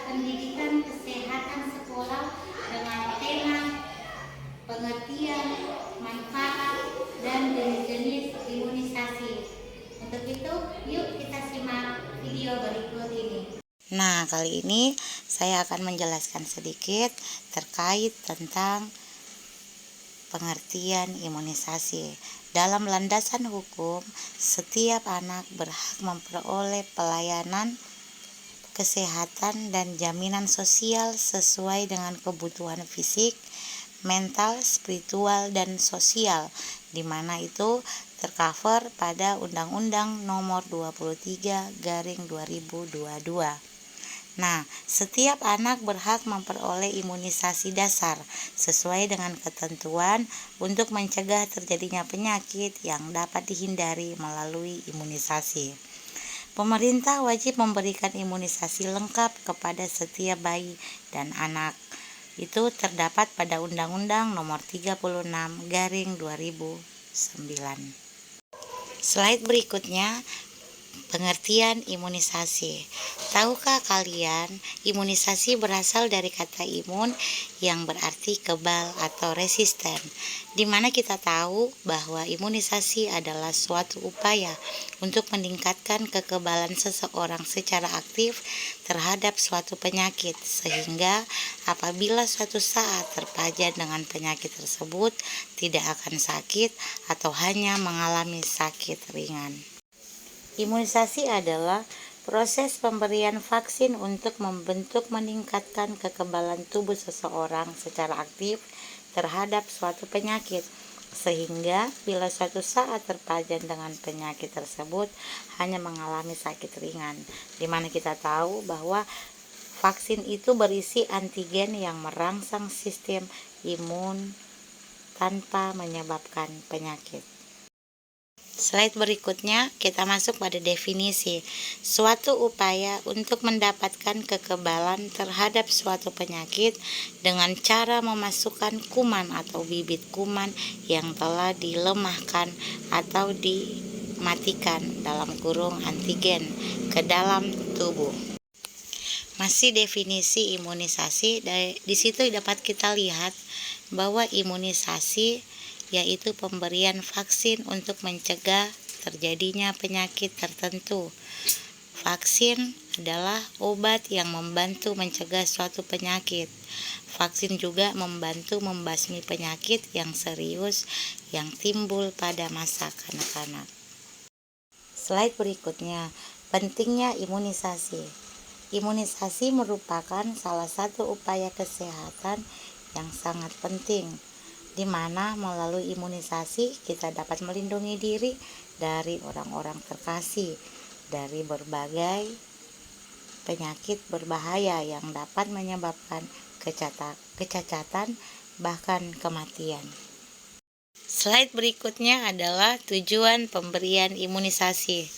pendidikan kesehatan sekolah dengan tema pengertian, manfaat, dan jenis-jenis imunisasi. Untuk itu, yuk kita simak video berikut ini. Nah, kali ini saya akan menjelaskan sedikit terkait tentang pengertian imunisasi. Dalam landasan hukum, setiap anak berhak memperoleh pelayanan kesehatan dan jaminan sosial sesuai dengan kebutuhan fisik, mental, spiritual, dan sosial, di mana itu tercover pada Undang-Undang Nomor 23/2022. Nah, setiap anak berhak memperoleh imunisasi dasar sesuai dengan ketentuan untuk mencegah terjadinya penyakit yang dapat dihindari melalui imunisasi. Pemerintah wajib memberikan imunisasi lengkap kepada setiap bayi dan anak. Itu terdapat pada Undang-Undang Nomor 36/2009. Slide berikutnya, pengertian imunisasi. Tahukah kalian, imunisasi berasal dari kata imun yang berarti kebal atau resisten, di mana kita tahu bahwa imunisasi adalah suatu upaya untuk meningkatkan kekebalan seseorang secara aktif terhadap suatu penyakit, sehingga apabila suatu saat terpajan dengan penyakit tersebut tidak akan sakit atau hanya mengalami sakit ringan. Imunisasi adalah proses pemberian vaksin untuk membentuk meningkatkan kekebalan tubuh seseorang secara aktif terhadap suatu penyakit, sehingga bila suatu saat terpajan dengan penyakit tersebut hanya mengalami sakit ringan, di mana kita tahu bahwa vaksin itu berisi antigen yang merangsang sistem imun tanpa menyebabkan penyakit. Slide berikutnya, kita masuk pada definisi. Suatu upaya untuk mendapatkan kekebalan terhadap suatu penyakit dengan cara memasukkan kuman atau bibit kuman yang telah dilemahkan atau dimatikan (antigen) ke dalam tubuh. Masih definisi imunisasi, di situ dapat kita lihat bahwa imunisasi yaitu pemberian vaksin untuk mencegah terjadinya penyakit tertentu. Vaksin adalah obat yang membantu mencegah suatu penyakit. Vaksin juga membantu membasmi penyakit yang serius yang timbul pada masa kanak-kanak. Slide berikutnya, pentingnya imunisasi. Imunisasi merupakan salah satu upaya kesehatan yang sangat penting, di mana melalui imunisasi kita dapat melindungi diri dari orang-orang terkasih dari berbagai penyakit berbahaya yang dapat menyebabkan kecacatan bahkan kematian. Slide berikutnya adalah tujuan pemberian imunisasi: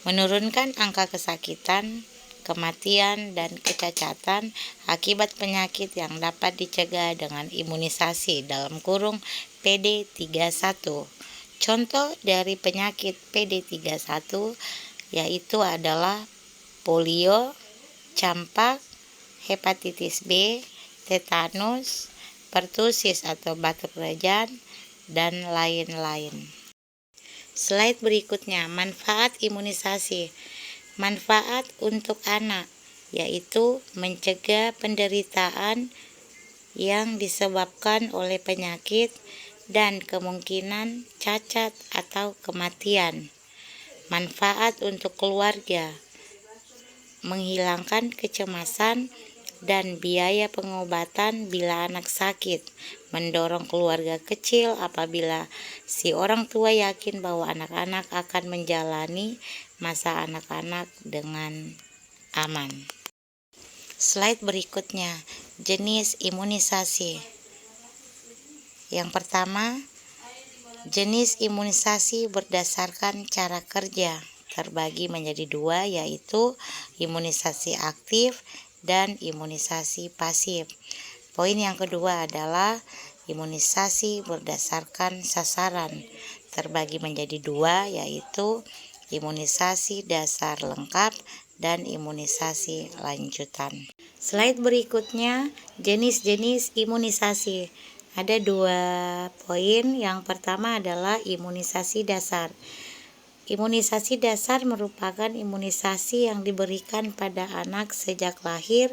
menurunkan angka kesakitan, kematian, dan kecacatan akibat penyakit yang dapat dicegah dengan imunisasi (PD31). Contoh dari penyakit PD31 yaitu adalah polio, campak, hepatitis B, tetanus, pertusis atau batuk rejan, dan lain-lain. Slide berikutnya, manfaat imunisasi. Manfaat untuk anak yaitu mencegah penderitaan yang disebabkan oleh penyakit dan kemungkinan cacat atau kematian. Manfaat untuk keluarga, menghilangkan kecemasan dan biaya pengobatan bila anak sakit, mendorong keluarga kecil apabila si orang tua yakin bahwa anak-anak akan menjalani masa anak-anak dengan aman. Slide berikutnya, jenis imunisasi. Yang pertama, jenis imunisasi berdasarkan cara kerja terbagi menjadi dua, yaitu imunisasi aktif dan imunisasi pasif. Poin yang kedua adalah imunisasi berdasarkan sasaran terbagi menjadi dua, yaitu imunisasi dasar lengkap dan imunisasi lanjutan. Slide berikutnya, jenis-jenis imunisasi. Ada 2 poin. Yang pertama adalah imunisasi dasar. Imunisasi dasar merupakan imunisasi yang diberikan pada anak sejak lahir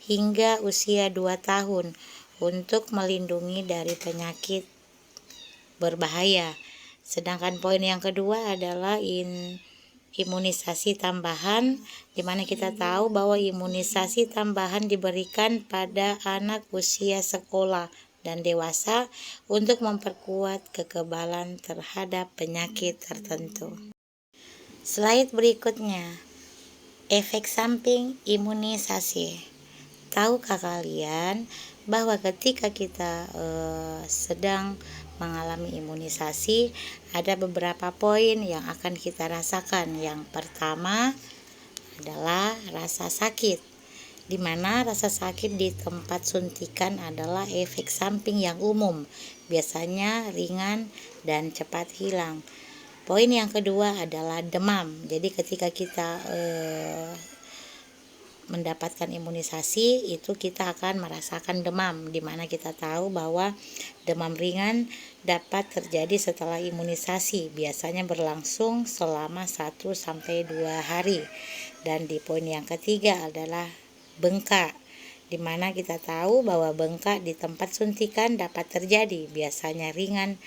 hingga usia 2 tahun untuk melindungi dari penyakit berbahaya. Sedangkan poin yang kedua adalah imunisasi tambahan, di mana kita tahu bahwa imunisasi tambahan diberikan pada anak usia sekolah dan dewasa untuk memperkuat kekebalan terhadap penyakit tertentu. Slide berikutnya, efek samping imunisasi. Tahukah kalian bahwa ketika kita sedang mengalami imunisasi, ada beberapa poin yang akan kita rasakan. Yang pertama adalah rasa sakit, di mana rasa sakit di tempat suntikan adalah efek samping yang umum, biasanya ringan dan cepat hilang. Poin yang kedua adalah demam. Jadi ketika kita mendapatkan imunisasi, itu kita akan merasakan demam, di mana kita tahu bahwa demam ringan dapat terjadi setelah imunisasi, biasanya berlangsung selama 1-2 hari. Dan di poin yang ketiga adalah bengkak, di mana kita tahu bahwa bengkak di tempat suntikan dapat terjadi, biasanya ringan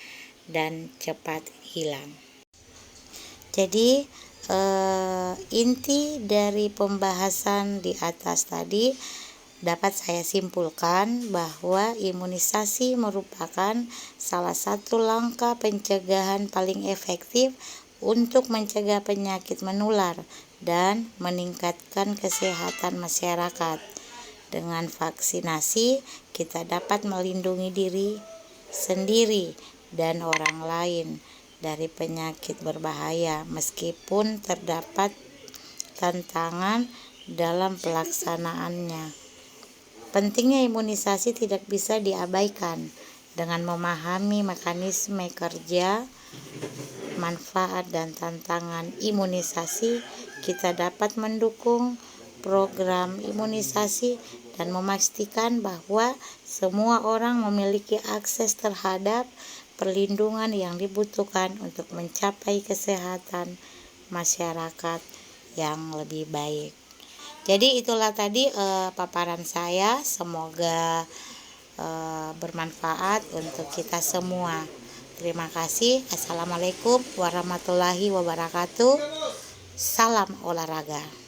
dan cepat hilang. Jadi inti dari pembahasan di atas tadi dapat saya simpulkan bahwa imunisasi merupakan salah satu langkah pencegahan paling efektif untuk mencegah penyakit menular dan meningkatkan kesehatan masyarakat. Dengan vaksinasi, kita dapat melindungi diri sendiri dan orang lain dari penyakit berbahaya, meskipun terdapat tantangan dalam pelaksanaannya. Pentingnya imunisasi tidak bisa diabaikan. Dengan memahami mekanisme kerja, manfaat dan tantangan imunisasi, kita dapat mendukung program imunisasi dan memastikan bahwa semua orang memiliki akses terhadap perlindungan yang dibutuhkan untuk mencapai kesehatan masyarakat yang lebih baik. Jadi itulah tadi paparan saya, semoga bermanfaat untuk kita semua. Terima kasih. Assalamualaikum warahmatullahi wabarakatuh. Salam olahraga.